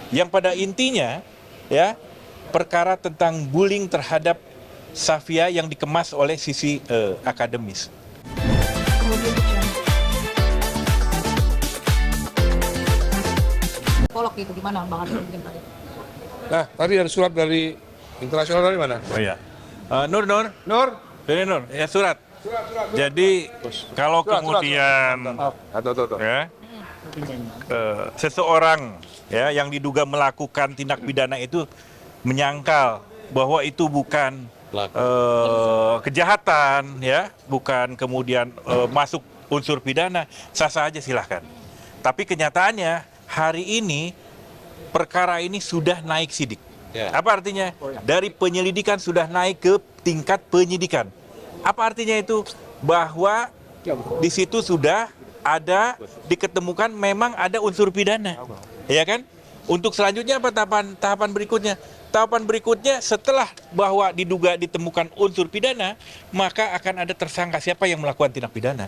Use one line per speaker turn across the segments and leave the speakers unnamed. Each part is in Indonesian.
yang pada intinya ya perkara tentang bullying terhadap Safia yang dikemas oleh sisi akademis.
Psikolog gitu gimana Bang Adi mungkin tadi?
Nah, tadi ada surat dari internasional dari mana?
Oh iya. Nur,
Nur?
ini Nur, ya surat.
Surat.
Jadi kalau
Surat.
kemudian
Tuh.
ya, seseorang ya yang diduga melakukan tindak pidana itu menyangkal bahwa itu bukan kejahatan, ya, bukan kemudian masuk unsur pidana, sah-sah aja silahkan. Tapi kenyataannya hari ini perkara ini sudah naik sidik. Apa artinya? Dari penyelidikan sudah naik ke tingkat penyidikan. Apa artinya itu? Bahwa di situ sudah ada diketemukan memang ada unsur pidana, ya kan? Untuk selanjutnya apa tahapan berikutnya? Tahapan berikutnya setelah bahwa diduga ditemukan unsur pidana, maka akan ada tersangka siapa yang melakukan tindak pidana.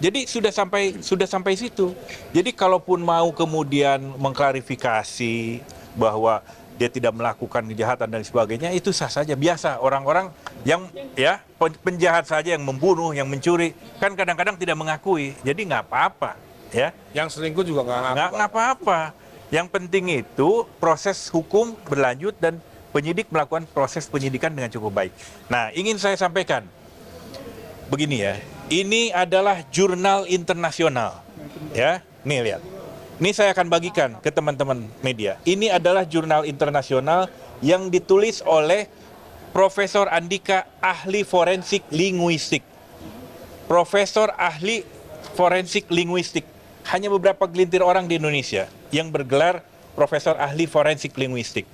Jadi sudah sampai situ. Jadi kalaupun mau kemudian mengklarifikasi bahwa dia tidak melakukan kejahatan dan sebagainya, itu sah saja, biasa. Orang-orang yang ya penjahat saja yang membunuh, yang mencuri, kan kadang-kadang tidak mengakui. Jadi nggak apa-apa, ya.
Yang selingkuh juga
Nggak apa-apa. Yang penting itu proses hukum berlanjut dan penyidik melakukan proses penyidikan dengan cukup baik. Nah, ingin saya sampaikan begini ya, ini adalah jurnal internasional, ya. Nih lihat, ini saya akan bagikan ke teman-teman media. Ini adalah jurnal internasional yang ditulis oleh Profesor Andika, ahli forensik linguistik. Profesor ahli forensik linguistik. Hanya beberapa gelintir orang di Indonesia yang bergelar Profesor ahli forensik linguistik.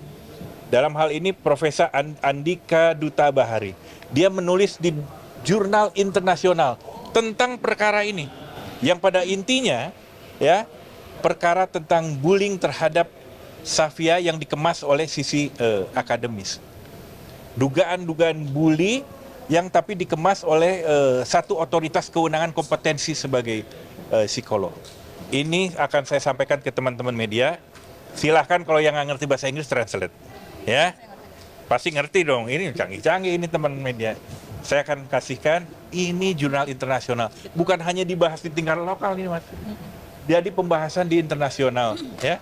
Dalam hal ini Profesor Andika Duta Bahari. Dia menulis di jurnal internasional tentang perkara ini. Yang pada intinya ya perkara tentang bullying terhadap Safia yang dikemas oleh sisi akademis. Dugaan-dugaan bully yang tapi dikemas oleh satu otoritas kewenangan kompetensi sebagai psikolog. Ini akan saya sampaikan ke teman-teman media. Silahkan kalau yang nggak ngerti bahasa Inggris translate, ya. Pasti ngerti dong. Ini canggih-canggih ini teman media. Saya akan kasihkan ini jurnal internasional. Bukan hanya dibahas di tingkat lokal ini, Mas. Jadi pembahasan di internasional, ya.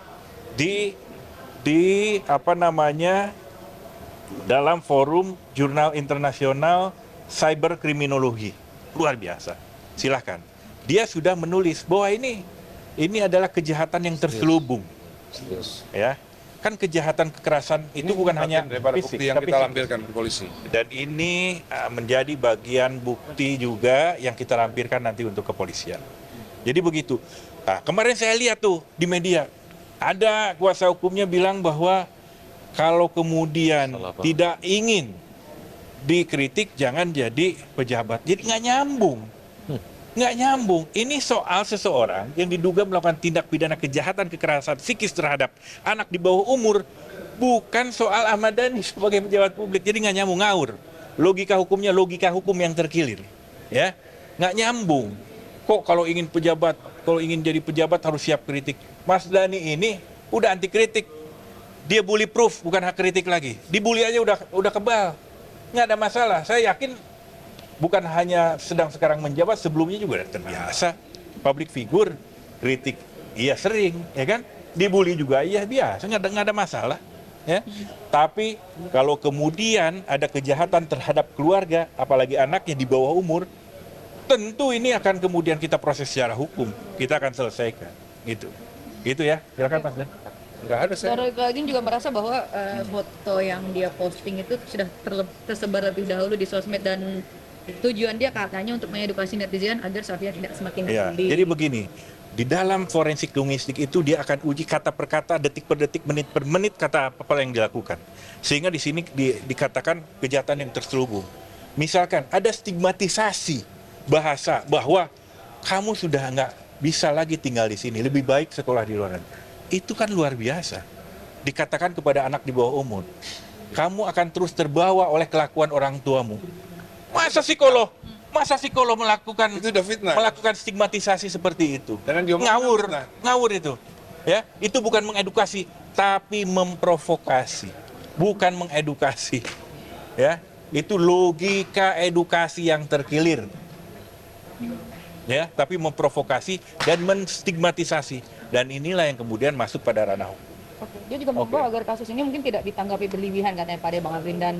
Di apa namanya? Dalam forum jurnal internasional cyberkriminologi. Luar biasa. Silahkan. Dia sudah menulis bahwa ini adalah kejahatan yang terselubung, ya. Kan kejahatan kekerasan itu bukan hanya fisik,
bukti yang
tapi
kita lampirkan ke polisi.
dan ini menjadi bagian bukti juga yang kita lampirkan nanti untuk kepolisian. Jadi begitu. Nah, kemarin saya lihat tuh di media, ada kuasa hukumnya bilang bahwa kalau kemudian tidak ingin dikritik jangan jadi pejabat. Jadi nggak nyambung. Nggak nyambung. Ini soal seseorang yang diduga melakukan tindak pidana kejahatan kekerasan psikis terhadap anak di bawah umur, bukan soal Ahmad Dhani sebagai pejabat publik. Jadi nggak nyambung, ngawur. Logika hukumnya logika hukum yang terkilir, ya. Nggak nyambung. Kok kalau ingin jadi pejabat harus siap kritik? Mas Dhani ini udah anti kritik. Dia bully proof, bukan hak kritik lagi. Dibully aja udah kebal. Nggak ada masalah. Saya yakin bukan hanya sedang sekarang menjabat, sebelumnya juga terbiasa. Public figure, kritik, iya sering, ya kan? Dibully juga, iya biasa, nggak ada masalah. Ya. Tapi kalau kemudian ada kejahatan terhadap keluarga, apalagi anaknya di bawah umur, tentu ini akan kemudian kita proses secara hukum, kita akan selesaikan. Gitu ya, silakan Mas Dan.
Nggak ada saya.
Saudara Gagin juga merasa bahwa foto yang dia posting itu sudah tersebar lebih dahulu di sosmed dan tujuan dia katanya untuk mengedukasi netizen agar Safia tidak semakin
Ya,
bully.
jadi begini, di dalam forensik linguistik itu dia akan uji kata per kata, detik per detik, menit per menit kata apa yang dilakukan. Sehingga di sini dikatakan kejahatan yang terselubung. Misalkan ada stigmatisasi bahasa bahwa kamu sudah nggak bisa lagi tinggal di sini, lebih baik sekolah di luar negeri. Itu kan luar biasa. Dikatakan kepada anak di bawah umur, kamu akan terus terbawa oleh kelakuan orang tuamu. Masa psikolog melakukan
Itu udah fitnah.
melakukan stigmatisasi seperti itu?
Dan yang diomongin
Ngawur,
fitnah.
ngawur itu. Ya, itu bukan mengedukasi. tapi memprovokasi, bukan mengedukasi. Ya, itu logika edukasi yang terkilir. Ya, tapi memprovokasi dan menstigmatisasi, dan inilah yang kemudian masuk pada ranah hukum.
Oke. Dia juga membawa agar kasus ini mungkin tidak ditanggapi berlebihan katanya Pak Bang Afrin, dan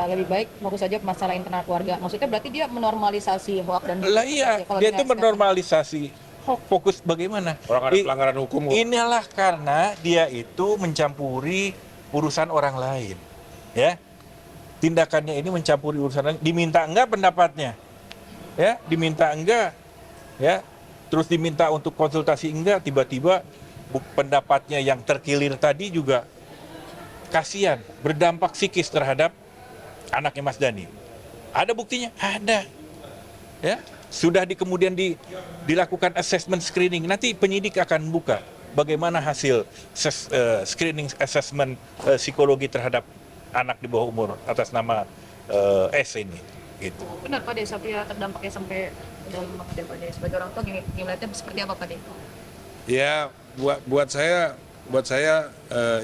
lebih baik fokus saja ke masalah internal keluarga. Maksudnya berarti dia menormalisasi hoak dan
Lah iya,
kalau
dia itu
kita-
menormalisasi hoax. Fokus bagaimana?
Orang ada pelanggaran hukum kok.
Inilah karena dia itu mencampuri urusan orang lain. Ya. Tindakannya ini mencampuri urusan lain, diminta enggak pendapatnya. Ya, diminta enggak. Ya. Terus diminta untuk konsultasi enggak, tiba-tiba pendapatnya yang terkilir tadi juga kasihan, berdampak psikis terhadap anaknya Mas Dhani. Ada buktinya? Ada. Ya, sudah kemudian dilakukan assessment screening. Nanti penyidik akan buka bagaimana hasil screening assessment psikologi terhadap anak di bawah umur atas nama S ini. Gitu.
Benar Pak De, Safia terdampaknya sampai dalam Pak De. Sebagai orang tua ngeliatnya seperti apa Pak De?
Ya, buat saya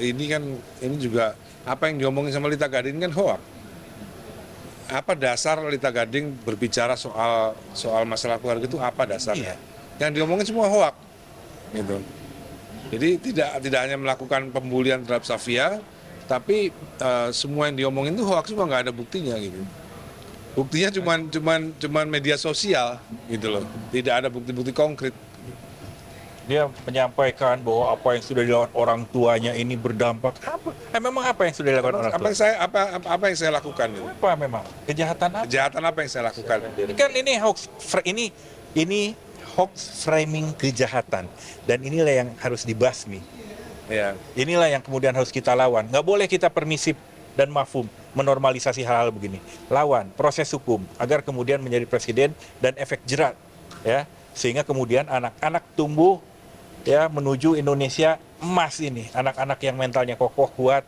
ini juga apa yang diomongin sama Lita Gading kan hoak. Apa dasar Lita Gading berbicara soal masalah keluarga itu apa dasarnya? Yang diomongin semua hoak, gitu. Jadi tidak hanya melakukan pembulian terhadap Safia, tapi semua yang diomongin itu hoak semua, nggak ada buktinya gitu. Buktinya cuman media sosial gitu loh. Tidak ada bukti-bukti konkret.
Dia menyampaikan bahwa apa yang sudah dilakukan orang tuanya ini berdampak. Memang apa yang sudah dilakukan orang tua?
Apa yang saya lakukan gitu?
Apa memang? Kejahatan apa?
Kejahatan apa yang saya lakukan?
Ini kan ini hoax, ini hoax framing kejahatan, dan inilah yang harus dibasmi.
Ya.
Inilah yang kemudian harus kita lawan. Nggak boleh kita permisif dan mafhum menormalisasi hal-hal begini. Lawan proses hukum agar kemudian menjadi presiden dan efek jerat, ya, sehingga kemudian anak-anak tumbuh ya menuju Indonesia emas ini, anak-anak yang mentalnya kokoh kuat,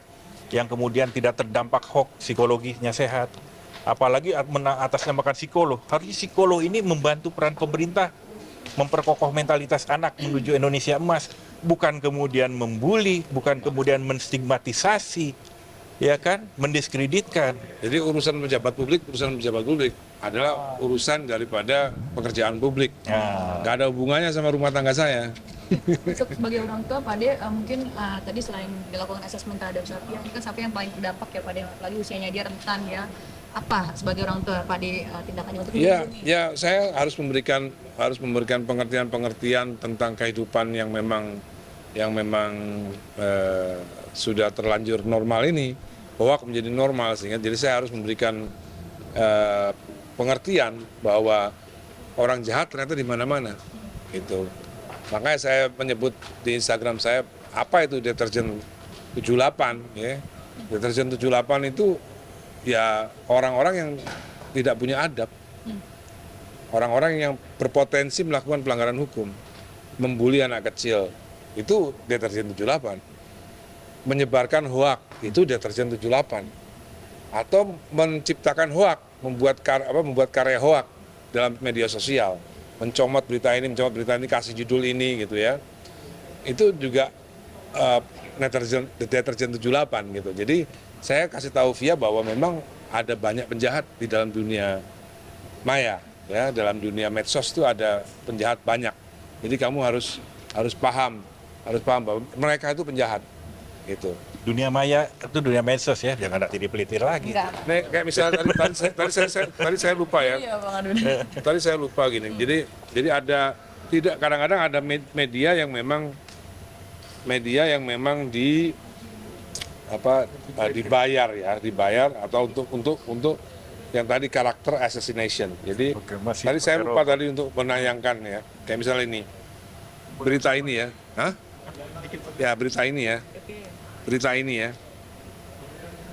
yang kemudian tidak terdampak hoax, psikologinya sehat. Apalagi atasnamakan psikolog. Harusnya psikolog ini membantu peran pemerintah memperkokoh mentalitas anak menuju Indonesia emas, bukan kemudian membuli, bukan kemudian menstigmatisasi, ya kan, mendiskreditkan.
Jadi urusan pejabat publik adalah urusan daripada pekerjaan publik.
Nah,
Nggak ada hubungannya sama rumah tangga saya.
Sebagai orang tua Pak De, mungkin tadi selain dilakukan asesmen terhadap Safia, ini kan Safia yang paling terdampak ya Pak De, apalagi usianya dia rentan ya. Apa sebagai orang tua Pak De tindakannya untuk melindungi?
Ya, saya harus memberikan pengertian tentang kehidupan yang memang sudah terlanjur normal ini, bahwa menjadi normal, sehingga jadi saya harus memberikan pengertian bahwa orang jahat ternyata di mana-mana gitu. Makanya saya menyebut di Instagram saya, apa itu deterjen 78 ya. Deterjen 78 itu ya orang-orang yang tidak punya adab. Orang-orang yang berpotensi melakukan pelanggaran hukum, membuli anak kecil, itu deterjen 78. Menyebarkan hoak, itu deterjen 78. Atau menciptakan hoak, membuat karya hoak dalam media sosial, mencomot berita ini, kasih judul ini gitu ya. Itu juga deterjen 78 gitu. Jadi saya kasih tahu Via bahwa memang ada banyak penjahat di dalam dunia maya, ya, dalam dunia medsos itu ada penjahat banyak. Jadi kamu harus paham bahwa mereka itu penjahat, gitu.
dunia maya itu dunia medsos ya, jangan ada pelitir lagi.
Enggak.
Nih, kayak misalnya tadi saya lupa ya.
Iya Bang Adun.
Tadi saya lupa gini. Jadi ada kadang-kadang ada media yang memang dibayar atau untuk yang tadi karakter assassination. Jadi
Oke, masih
tadi saya lupa
teror.
tadi untuk menayangkan ya. Kayak misalnya ini. Berita ini ya. Hah? Ya, berita ini ya. Berita ini ya.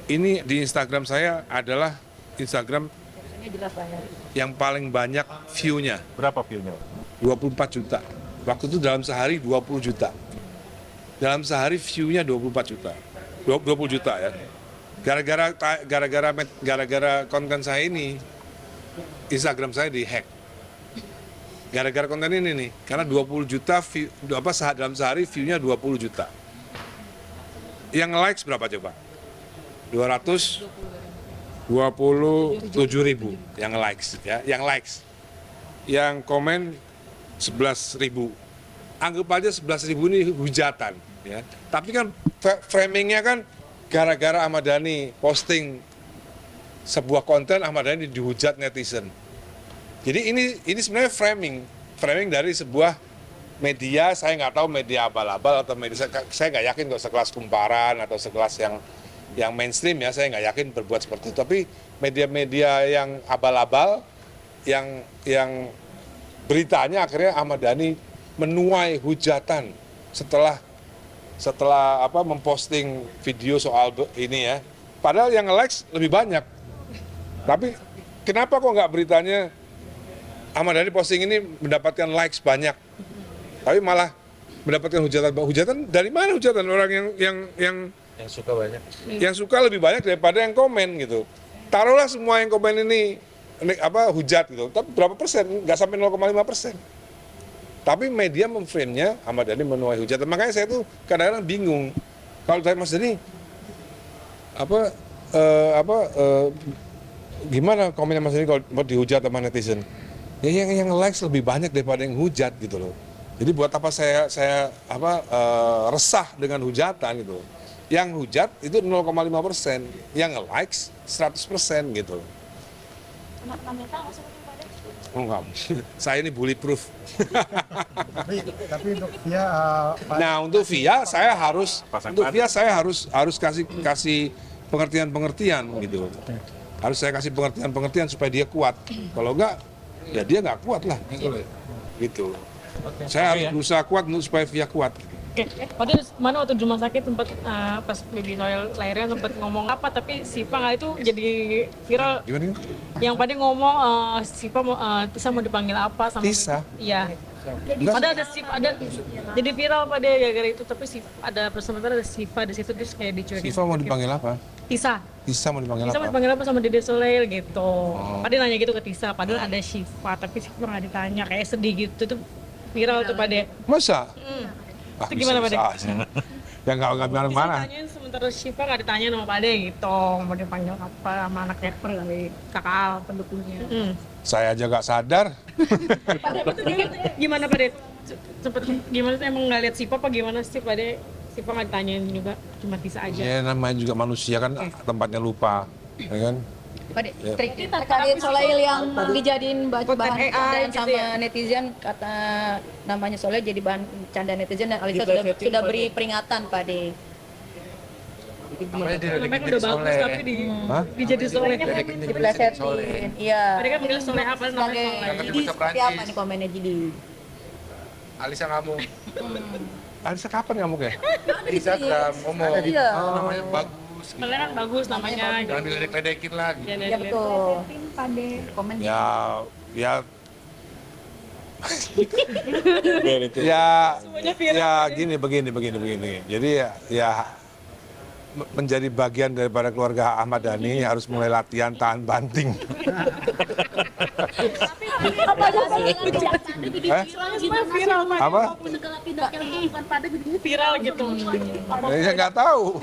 Ini di Instagram saya adalah Instagram
Captionnya jelas lah ya.
yang paling banyak view-nya.
Berapa view-nya?
24 juta. Waktu itu dalam sehari 20 juta. Dalam sehari view-nya 24 juta. 20 juta ya. Gara-gara konten saya ini, Instagram saya dihack. Gara-gara konten ini nih, karena 20 juta view, dalam sehari view-nya 20 juta. Yang likes berapa coba? 227.000 yang likes ya, yang likes. Yang komen 11.000. Anggap aja 11.000 ini hujatan ya. Tapi kan framingnya kan gara-gara Ahmad Dhani posting sebuah konten, Ahmad Dhani dihujat netizen. Jadi ini sebenarnya framing dari sebuah media. Saya nggak tahu media abal-abal atau media, saya nggak yakin kalau sekelas Kumparan atau sekelas yang mainstream ya, saya nggak yakin berbuat seperti itu. Tapi media-media yang abal-abal, yang beritanya akhirnya Ahmad Dhani menuai hujatan setelah memposting video soal ini ya. Padahal yang likes lebih banyak. Tapi kenapa kok nggak beritanya Ahmad Dhani posting ini mendapatkan likes banyak, tapi malah mendapatkan hujatan? Hujatan dari mana? Hujatan orang yang
suka banyak.
Yang suka lebih banyak daripada yang komen gitu. Taruhlah semua yang komen ini hujat gitu, tapi berapa persen? Nggak sampai 0,5%. Tapi media memframe-nya Ahmad Dhani menuai hujatan. Makanya saya tuh kadang-kadang bingung. Kalau saya Mas Dhani gimana komennya Mas Dhani kalau mau dihujat sama netizen? Ya yang likes lebih banyak daripada yang hujat gitu loh. Jadi buat apa saya resah dengan hujatan gitu. Yang hujat itu 0,5%, yang likes 100% gitu loh. Oh enggak, saya ini bullyproof.
Tapi untuk Via,
Nah untuk Via saya harus kasih pengertian gitu. Harus saya kasih pengertian supaya dia kuat. Kalau enggak, ya dia nggak kuat lah. Gitu. Saya harus berusaha kuat supaya Via kuat.
Oke, padahal mana waktu di rumah sakit sempat pas Baby Noel lahirnya sempat ngomong apa, tapi Siva nggak itu jadi viral.
Gimana?
Yang pada ngomong Siva Tisa mau dipanggil apa sama
Tisa?
Iya. Padahal ada Siva, ada jadi viral pada gara-gara itu, tapi ada sementara ada Siva di situ terus kayak dicuekin.
Siva mau dipanggil apa?
Tisa.
Tisa mau dipanggil
Tisa mau
apa?
dipanggil apa sama Dede Soleil gitu. Padahal nanya gitu ke Tisa, padahal ada Siva, tapi Siva nggak ditanya, kayak sedih gitu tuh viral tuh pada.
Masa?
Itu gimana, Pak De?
Ya nggak mana-mana.
Ditanyain sementara Siva nggak ditanya sama Pak De gitu, mau dipanggil apa sama anak rapper kali, kakak pendukungnya.
Saya aja nggak sadar.
Gimana Pak De? Sempet gimana tuh, emang nggak lihat Siva apa gimana sih Pak De? Siva nggak ditanyain juga, cuma Tisa aja.
Ya namanya juga manusia kan tempatnya lupa, ya kan?
Pak De, trik terkait Soleil yang dijadiin bahan
AI
candaan
gitu
sama
ya.
netizen, kata namanya Soleil jadi bahan candaan netizen dan Alisa sudah beri peringatan Pak De.
Namanya kan udah bagus tapi dijadi Soleh.
Diplesetin, iya.
Tadi kan bilang Soleh apa namanya Soleh.
Jadi seperti apa nih komennya Jadi?
Alisa ngamuk. Alisa kapan ngamuk ya?
Di Instagram ngomong. Iya.
Namanya bagus.
Sebenarnya kan bagus namanya.
Jangan diledek-ledekin lah. Gitu.
Ya betul. Komen
Ya begini. Jadi ya menjadi bagian daripada keluarga Ahmad Dhani harus mulai latihan tahan banting. Apa?
Viral gitu.
Ya nggak tahu.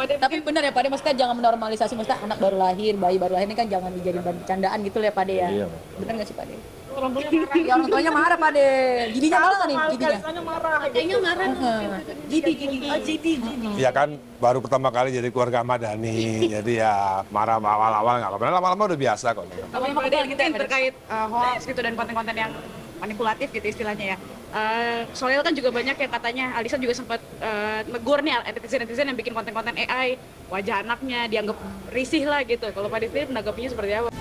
Tapi benar ya Pak De, maksudnya jangan menormalisasi, maksudnya anak baru lahir, bayi baru lahir ini kan jangan dijadiin bahan bercandaan gitu ya Pak De ya. Iya. Benar nggak sih Pak De?
Orang tuanya marah.
Ya orang tuanya marah Pak De. Jidinya marah nih, jidinya.
Kayaknya marah.
Jidi.
Ya kan baru pertama kali jadi keluarga Ahmad Dhani. Jadi ya marah awal-awal nggak apa-apa. Lama-lama udah biasa kok.
Kalau Pak De mungkin terkait hoax gitu dan konten-konten yang manipulatif gitu istilahnya ya. Soalnya kan juga banyak yang katanya Alisa juga sempat negur nih netizen-netizen yang bikin konten-konten AI, wajah anaknya dianggap risih lah gitu. Kalau Pak De menanggapinya seperti apa?